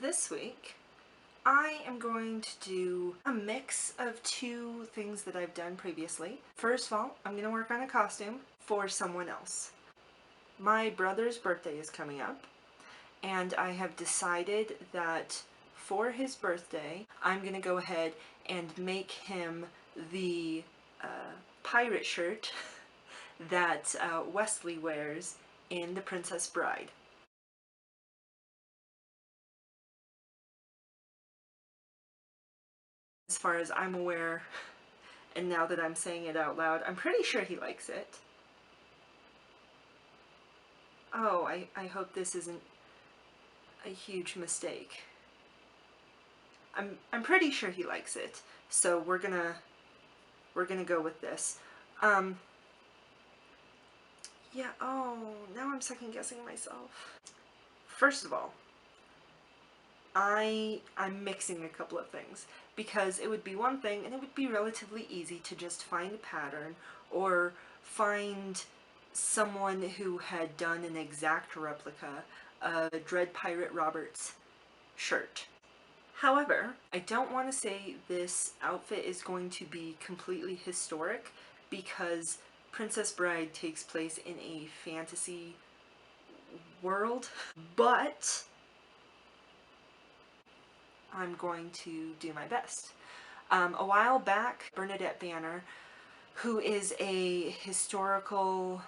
this week I am going to do a mix of two things that I've done previously. First of all, I'm going to work on a costume for someone else. My brother's birthday is coming up, and I have decided that for his birthday, I'm going to go ahead and make him the pirate shirt that Wesley wears in The Princess Bride. As far as I'm aware, and now that I'm saying it out loud, I'm pretty sure he likes it. Oh, I hope this isn't a huge mistake. I'm pretty sure he likes it, so we're gonna go with this. Yeah, oh, now I'm second guessing myself. First of all, I'm mixing a couple of things, because it would be one thing and it would be relatively easy to just find a pattern or find someone who had done an exact replica of Dread Pirate Roberts' shirt. However, I don't want to say this outfit is going to be completely historic, because Princess Bride takes place in a fantasy world, but I'm going to do my best. A while back, Bernadette Banner, who is a historical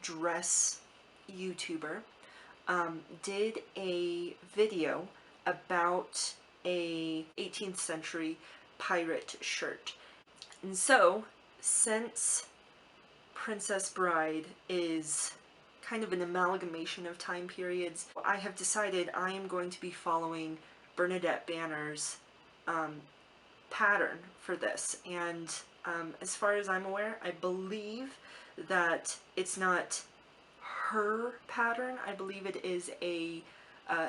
dress YouTuber, did a video about a 18th century pirate shirt. And so, since Princess Bride is kind of an amalgamation of time periods, I have decided I am going to be following Bernadette Banner's pattern for this. And as far as I'm aware, I believe that it's not her pattern. I believe it is a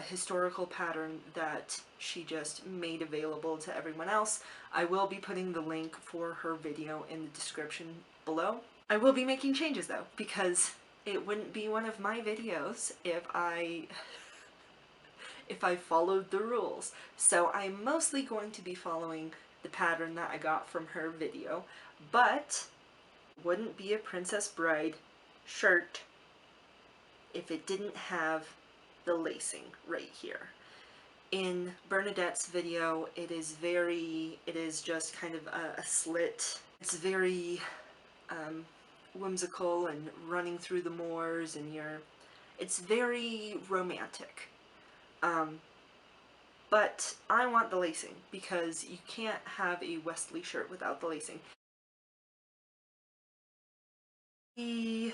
historical pattern that she just made available to everyone else. I will be putting the link for her video in the description below. I will be making changes though, because it wouldn't be one of my videos if I followed the rules. So I'm mostly going to be following the pattern that I got from her video, but wouldn't be a Princess Bride shirt if it didn't have the lacing right here. In Bernadette's video, it is just kind of a slit. It's very whimsical and running through the moors, and it's very romantic. But I want the lacing, because you can't have a Wesley shirt without the lacing. The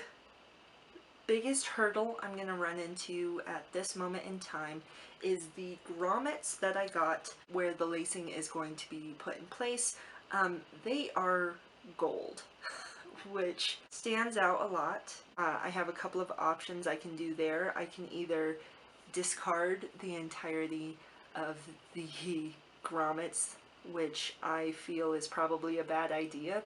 biggest hurdle I'm going to run into at this moment in time is the grommets that I got where the lacing is going to be put in place. They are gold, which stands out a lot. I have a couple of options I can do there. I can either discard the entirety of the grommets, which I feel is probably a bad idea.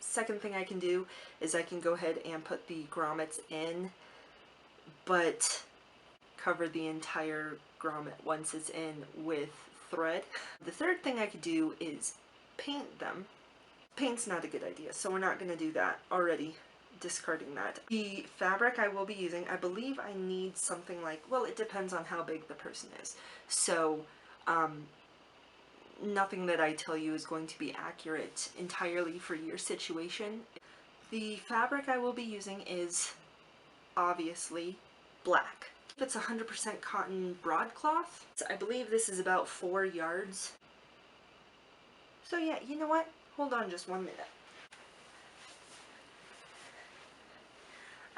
Second thing I can do is I can go ahead and put the grommets in, but cover the entire grommet once it's in with thread. The third thing I could do is paint them. Paint's not a good idea, so we're not going to do that. Already discarding that. The fabric I will be using, I believe I need something like, well, it depends on how big the person is. So, nothing that I tell you is going to be accurate entirely for your situation. The fabric I will be using is obviously black. It's 100% cotton broadcloth. So I believe this is about 4 yards. So yeah, you know what? Hold on just 1 minute.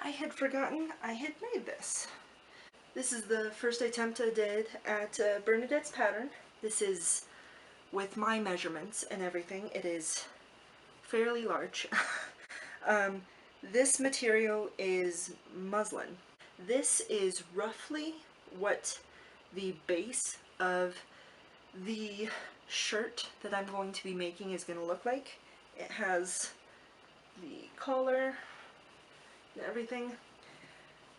I had forgotten I had made this. This is the first attempt I did at Bernadette's pattern. This is with my measurements and everything. It is fairly large. This material is muslin. This is roughly what the base of the shirt that I'm going to be making is going to look like. It has the collar and everything.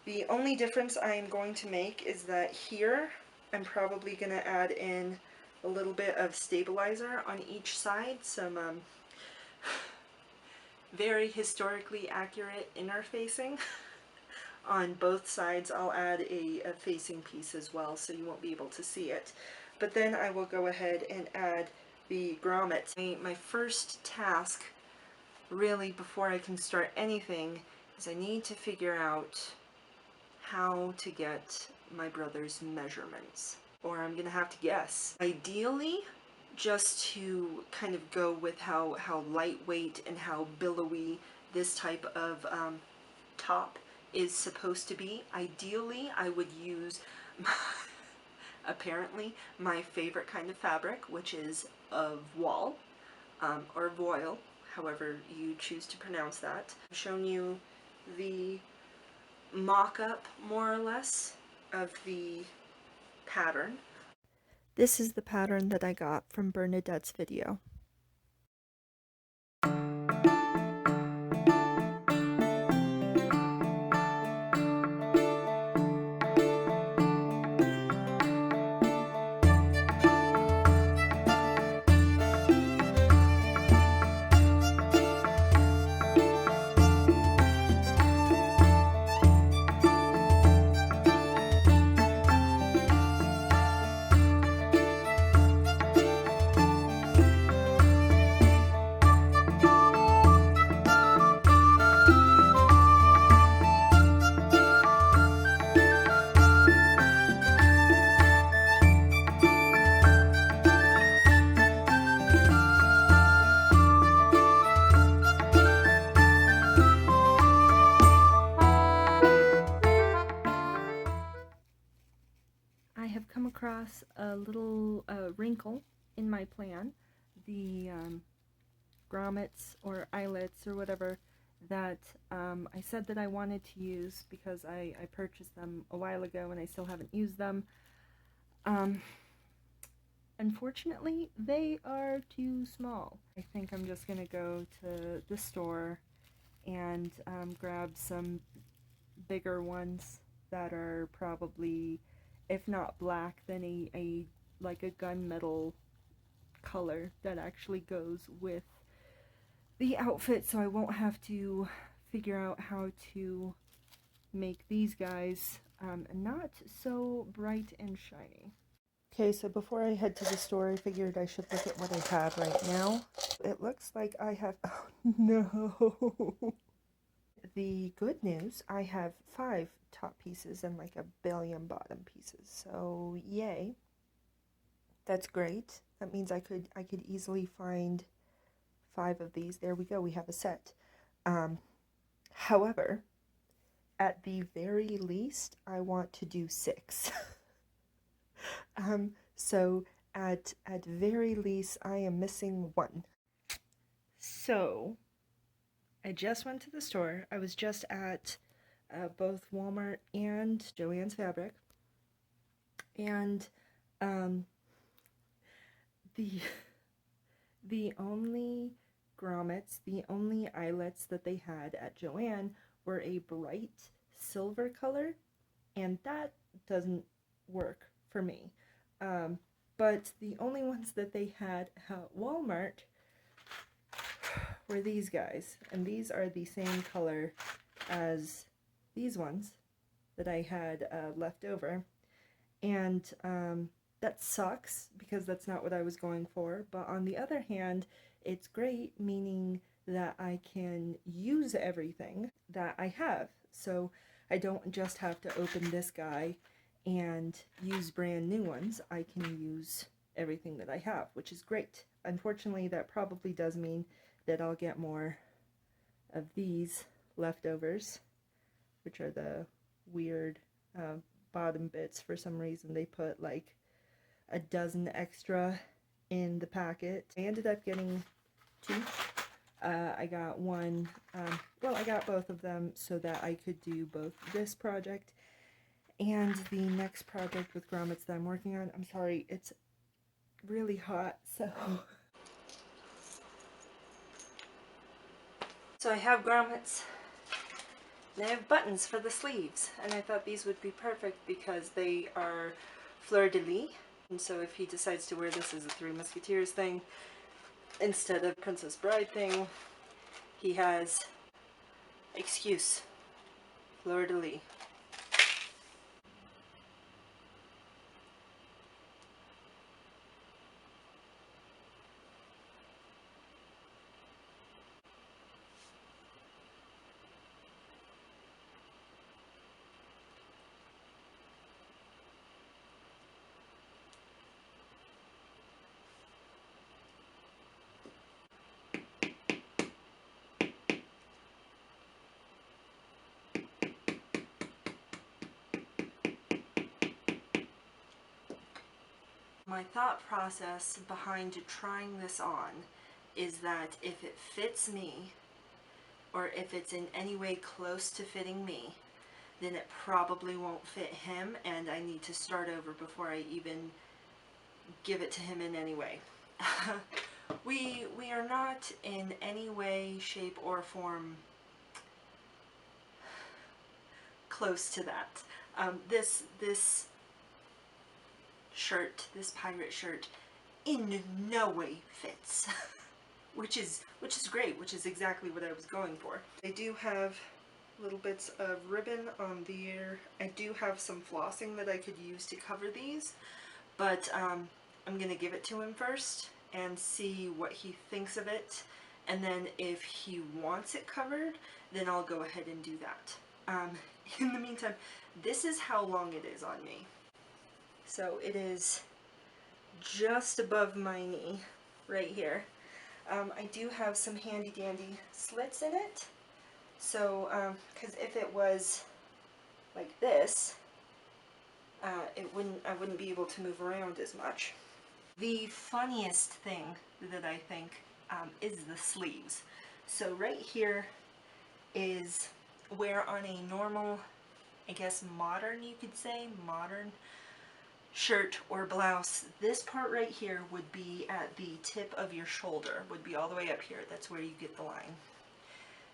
The only difference I am going to make is that here I'm probably going to add in a little bit of stabilizer on each side, some very historically accurate interfacing. On both sides I'll add a facing piece as well, so you won't be able to see it. But then I will go ahead and add the grommets. My first task, really, before I can start anything, is I need to figure out how to get my brother's measurements. Or I'm gonna have to guess. Ideally, just to kind of go with how lightweight and how billowy this type of top is supposed to be. Ideally, I would use apparently my favorite kind of fabric, which is of voile, or voile, however you choose to pronounce that. I've shown you the mock-up, more or less, of the pattern. This is the pattern that I got from Bernadette's video. I have come across a little wrinkle in my plan. The grommets or eyelets or whatever that I said that I wanted to use because I purchased them a while ago and I still haven't used them. Unfortunately, they are too small. I think I'm just gonna go to the store and grab some bigger ones that are probably, if not black, then a like a gunmetal color that actually goes with the outfit, so I won't have to figure out how to make these guys not so bright and shiny. Okay, so before I head to the store, I figured I should look at what I have right now. It looks like I have, oh no. The good news, I have 5 top pieces and like a billion bottom pieces, so yay. That's great. That means I could easily find 5 of these. There we go, we have a set. However, at the very least, I want to do 6. So at very least, I am missing 1. So I just went to the store. I was just at both Walmart and Joann's Fabric, and the only grommets, the only eyelets that they had at Joann were a bright silver color, and that doesn't work for me. But the only ones that they had at Walmart were these guys, and these are the same color as these ones that I had left over, and that sucks because that's not what I was going for. But on the other hand, it's great, meaning that I can use everything that I have, so I don't just have to open this guy and use brand new ones. I can use everything that I have, which is great. Unfortunately, that probably does mean that I'll get more of these leftovers, which are the weird bottom bits. For some reason they put like a dozen extra in the packet. I ended up getting 2. I got one, well, I got both of them so that I could do both this project and the next project with grommets that I'm working on. I'm sorry, it's really hot, so I have grommets. They have buttons for the sleeves, and I thought these would be perfect because they are fleur-de-lis. And so if he decides to wear this as a Three Musketeers thing instead of Princess Bride thing, he has excuse, fleur-de-lis. My thought process behind trying this on is that if it fits me, or if it's in any way close to fitting me, then it probably won't fit him, and I need to start over before I even give it to him in any way. We are not in any way, shape, or form close to that. This shirt, this pirate shirt, in no way fits. which is great, which is exactly what I was going for. I do have little bits of ribbon on there. I do have some flossing that I could use to cover these, but I'm gonna give it to him first and see what he thinks of it, and then if he wants it covered, then I'll go ahead and do that. In the meantime, this is how long it is on me. So it is just above my knee, right here. I do have some handy dandy slits in it, so because if it was like this, I wouldn't be able to move around as much. The funniest thing that I think is the sleeves. So right here is where on a normal, I guess modern, you could say, modern shirt or blouse, this part right here would be at the tip of your shoulder, would be all the way up here. That's where you get the line.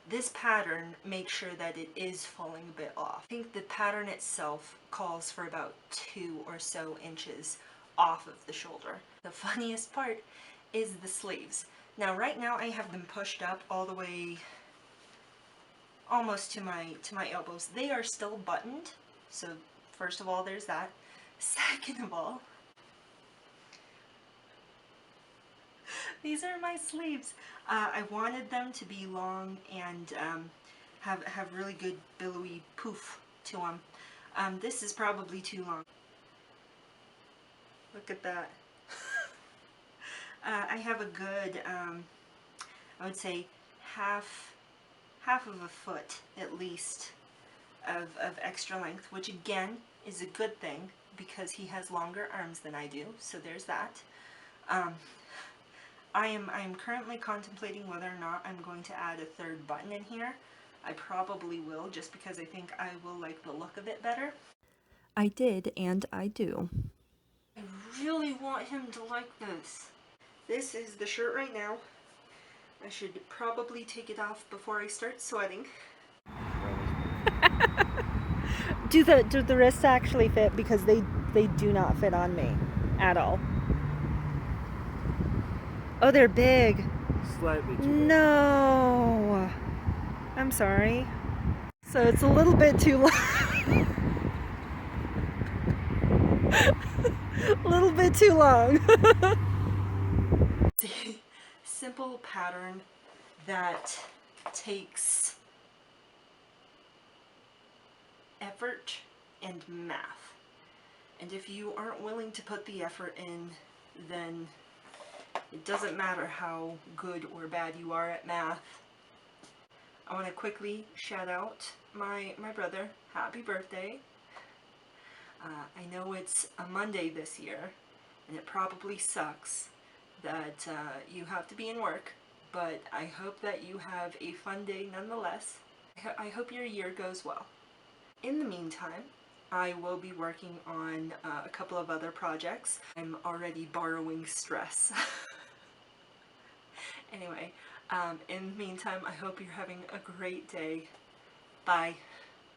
This pattern makes sure that it is falling a bit off. I think the pattern itself calls for about 2 or so inches off of the shoulder. The funniest part is the sleeves. Now right now I have them pushed up all the way almost to my elbows. They are still buttoned, so first of all there's that. Second of all, these are my sleeves. I wanted them to be long and have really good billowy poof to them. This is probably too long. Look at that. I have a good, I would say half of a foot at least of extra length, which again is a good thing because he has longer arms than I do, so there's that. I am currently contemplating whether or not I'm going to add a third button in here. I probably will, just because I think I will like the look of it better. I did, and I do. I really want him to like this. This is the shirt right now. I should probably take it off before I start sweating. Do the wrists actually fit? Because they do not fit on me at all. Oh, they're big. Slightly too big. No. I'm sorry. So it's a little bit too long. A little bit too long. Simple pattern that takes effort and math. And if you aren't willing to put the effort in, then it doesn't matter how good or bad you are at math. I want to quickly shout out my brother. Happy birthday. I know it's a Monday this year, and it probably sucks that you have to be in work, but I hope that you have a fun day nonetheless. I hope your year goes well. In the meantime, I will be working on a couple of other projects. I'm already borrowing stress. Anyway, in the meantime, I hope you're having a great day. Bye.